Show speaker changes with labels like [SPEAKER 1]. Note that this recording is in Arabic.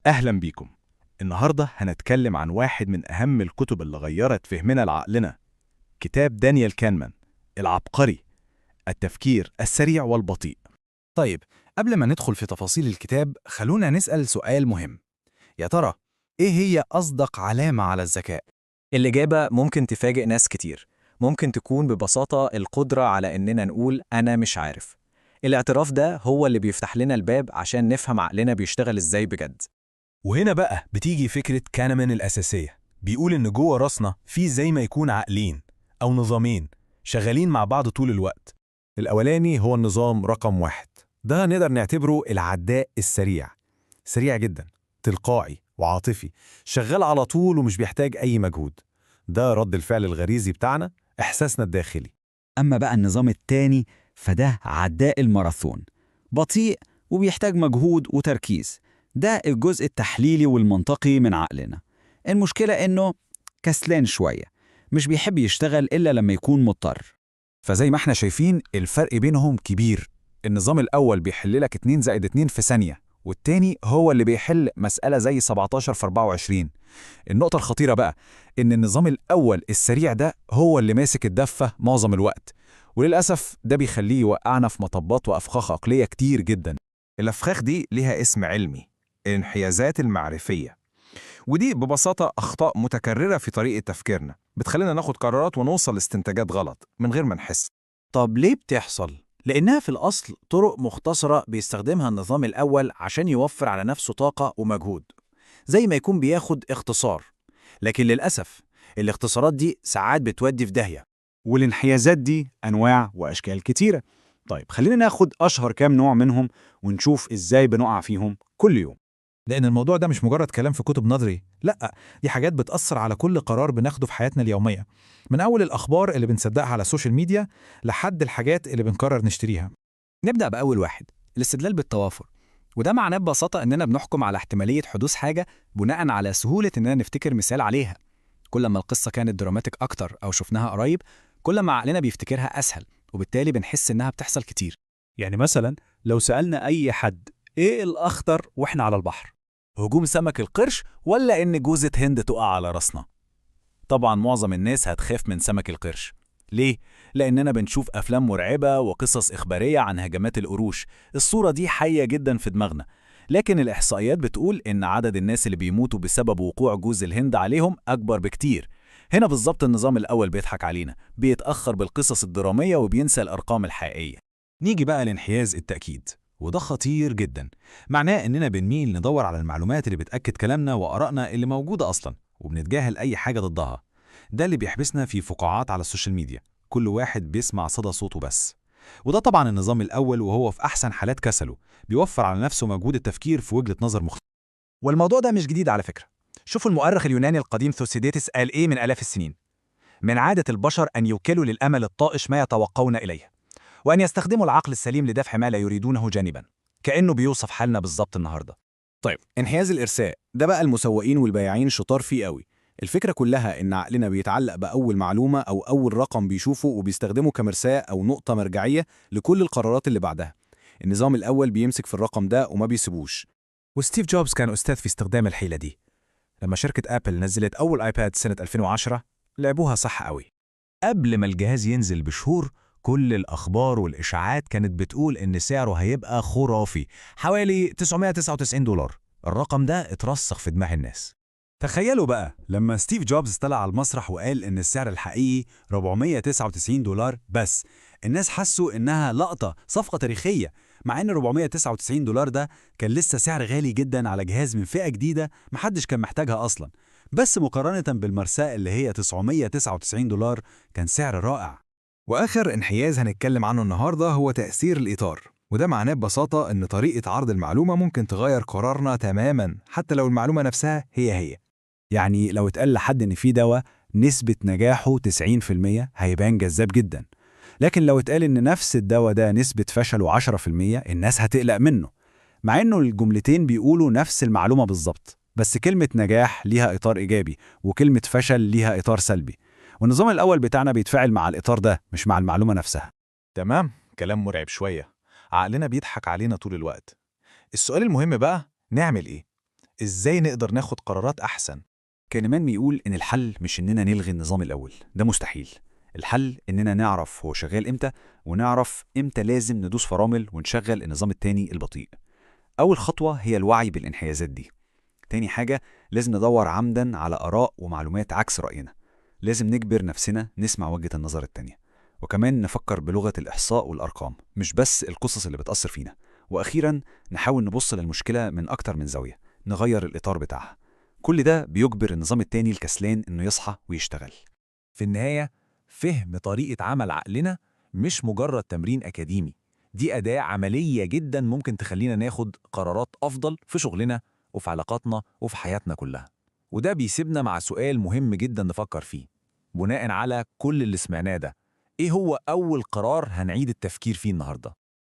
[SPEAKER 1] أهلا بيكم. النهاردة هنتكلم عن واحد من أهم الكتب اللي غيرت فهمنا لعقلنا، كتاب دانيال كانمان العبقري، التفكير السريع والبطيء.
[SPEAKER 2] طيب، قبل ما ندخل في تفاصيل الكتاب خلونا نسأل سؤال مهم. يا ترى إيه هي أصدق علامة على الذكاء؟
[SPEAKER 3] الإجابة ممكن تفاجئ ناس كتير. ممكن تكون ببساطة القدرة على إننا نقول أنا مش عارف. الاعتراف ده هو اللي بيفتح لنا الباب عشان نفهم عقلنا بيشتغل إزاي بجد.
[SPEAKER 2] وهنا بقى بتيجي فكرة كانمان الأساسية. بيقول إن جوه راسنا في زي ما يكون عقلين أو نظامين شغالين مع بعض طول الوقت. الأولاني هو النظام رقم 1، ده نقدر نعتبره العداء السريع. سريع جدا، تلقائي وعاطفي، شغال على طول ومش بيحتاج أي مجهود. ده رد الفعل الغريزي بتاعنا، إحساسنا الداخلي.
[SPEAKER 4] أما بقى النظام التاني فده عداء الماراثون، بطيء وبيحتاج مجهود وتركيز. ده الجزء التحليلي والمنطقي من عقلنا. المشكلة إنه كسلان شوية، مش بيحب يشتغل إلا لما يكون مضطر.
[SPEAKER 2] فزي ما احنا شايفين الفرق بينهم كبير. النظام الأول بيحل لك 2 زائد 2 في ثانية، والتاني هو اللي بيحل مسألة زي 17 في 24. النقطة الخطيرة بقى إن النظام الأول السريع ده هو اللي ماسك الدفة معظم الوقت، وللأسف ده بيخليه يوقعنا في مطبات وأفخاخ عقلية كتير جدا. الأفخاخ دي ليها اسم علمي، الانحيازات المعرفية، ودي ببساطة أخطاء متكررة في طريقة تفكيرنا بتخلينا ناخد قرارات ونوصل لاستنتاجات غلط من غير ما نحس.
[SPEAKER 5] طب ليه بتحصل؟ لأنها في الأصل طرق مختصرة بيستخدمها النظام الأول عشان يوفر على نفسه طاقة ومجهود، زي ما يكون بياخد اختصار. لكن للأسف الاختصارات دي ساعات بتودي في داهية.
[SPEAKER 6] والانحيازات دي أنواع وأشكال كتيرة. طيب خلينا ناخد أشهر كام نوع منهم ونشوف إزاي بنقع فيهم كل يوم.
[SPEAKER 2] لأن الموضوع ده مش مجرد كلام في كتب نظري، لأ، دي حاجات بتأثر على كل قرار بناخده في حياتنا اليومية، من أول الأخبار اللي بنصدقها على السوشيال ميديا لحد الحاجات اللي بنقرر نشتريها.
[SPEAKER 3] نبدأ بأول واحد، الاستدلال بالتوافر. وده معناه ببساطة إننا بنحكم على احتمالية حدوث حاجة بناء على سهولة إننا نفتكر مثال عليها. كل ما القصة كانت دراماتيك أكتر أو شفناها قريب، كل ما عقلنا بيفتكرها أسهل، وبالتالي بنحس إنها بتحصل كتير.
[SPEAKER 6] يعني مثلا لو سألنا أي حد إيه الأخطر وإحنا على البحر؟
[SPEAKER 5] هجوم سمك القرش ولا إن جوزة هند تقع على راسنا؟ طبعا معظم الناس هتخاف من سمك القرش. ليه؟ لأننا بنشوف أفلام مرعبة وقصص إخبارية عن هجمات القروش. الصورة دي حية جدا في دماغنا، لكن الإحصائيات بتقول إن عدد الناس اللي بيموتوا بسبب وقوع جوز الهند عليهم أكبر بكتير. هنا بالظبط النظام الأول بيضحك علينا، بيتأخر بالقصص الدرامية وبينسى الأرقام الحقيقية.
[SPEAKER 2] نيجي بقى لانحياز التأكيد، وده خطير جدا. معناه إننا بنميل ندور على المعلومات اللي بتأكد كلامنا وآرائنا اللي موجودة أصلا، وبنتجاهل أي حاجة ضدها. ده اللي بيحبسنا في فقاعات على السوشيال ميديا، كل واحد بيسمع صدى صوته بس. وده طبعا النظام الأول، وهو في أحسن حالات كسله، بيوفر على نفسه مجهود التفكير في وجهة نظر مختلفة.
[SPEAKER 4] والموضوع ده مش جديد على فكرة. شوفوا المؤرخ اليوناني القديم ثوسيديتس قال إيه من آلاف السنين: من عادة البشر أن يوكلوا للأمل الطائش ما يتوقون إليه، وأن يستخدموا العقل السليم لدفع ما لا يريدونه جانبا. كأنه بيوصف حالنا بالظبط النهاردة.
[SPEAKER 5] طيب، انحياز الإرساء ده بقى المسوقين والبياعين شطار فيه قوي. الفكرة كلها إن عقلنا بيتعلق بأول معلومة أو أول رقم بيشوفه وبيستخدمه كمرساة أو نقطة مرجعية لكل القرارات اللي بعدها. النظام الأول بيمسك في الرقم ده وما بيسيبوش.
[SPEAKER 2] وستيف جوبز كان أستاذ في استخدام الحيلة دي. لما شركة أبل نزلت أول آيباد سنة 2010 لعبوها صح قوي. قبل ما الجهاز ينزل بشهور كل الأخبار والإشاعات كانت بتقول إن سعره هيبقى خرافي، حوالي $999. الرقم ده اترسخ في دماغ الناس.
[SPEAKER 6] تخيلوا بقى لما ستيف جوبز طلع على المسرح وقال إن السعر الحقيقي $499 بس، الناس حسوا إنها لقطة صفقة تاريخية، مع إن $499 ده كان لسه سعر غالي جدا على جهاز من فئة جديدة محدش كان محتاجها أصلا. بس مقارنة بالمرساة اللي هي $999 كان سعر رائع.
[SPEAKER 2] وآخر انحياز هنتكلم عنه النهاردة هو تأثير الإطار، وده معناه ببساطة إن طريقة عرض المعلومة ممكن تغير قرارنا تماماً حتى لو المعلومة نفسها هي.
[SPEAKER 6] يعني لو اتقال لحد إن في دواء نسبة نجاحه 90% هيبان جذاب جدا، لكن لو اتقال إن نفس الدواء ده نسبة فشله 10% الناس هتقلق منه، مع إنه الجملتين بيقولوا نفس المعلومة بالظبط، بس كلمة نجاح ليها إطار إيجابي وكلمة فشل ليها إطار سلبي، والنظام الأول بتاعنا بيتفاعل مع الإطار ده مش مع المعلومة نفسها.
[SPEAKER 1] تمام، كلام مرعب شوية. عقلنا بيضحك علينا طول الوقت. السؤال المهم بقى، نعمل إيه؟ إزاي نقدر ناخد قرارات أحسن؟
[SPEAKER 2] كانمان بيقول إن الحل مش إننا نلغي النظام الأول، ده مستحيل. الحل إننا نعرف هو شغال إمتى، ونعرف إمتى لازم ندوس فرامل ونشغل النظام التاني البطيء. أول خطوة هي الوعي بالانحيازات دي. تاني حاجة، لازم ندور عمداً على آراء ومعلومات عكس رأينا. لازم نجبر نفسنا نسمع وجهة النظر التانية، وكمان نفكر بلغة الإحصاء والأرقام، مش بس القصص اللي بتأثر فينا. وأخيراً، نحاول نبص للمشكلة من أكتر من زاوية، نغير الإطار بتاعها. كل ده بيجبر النظام التاني الكسلان إنه يصحى ويشتغل.
[SPEAKER 6] في النهاية، فهم طريقة عمل عقلنا مش مجرد تمرين أكاديمي، دي أداة عملية جدا ممكن تخلينا ناخد قرارات أفضل في شغلنا وفي علاقاتنا وفي حياتنا كلها. وده بيسيبنا مع سؤال مهم جدا نفكر فيه. بناء على كل اللي سمعناه ده، إيه هو أول قرار هنعيد التفكير فيه النهاردة؟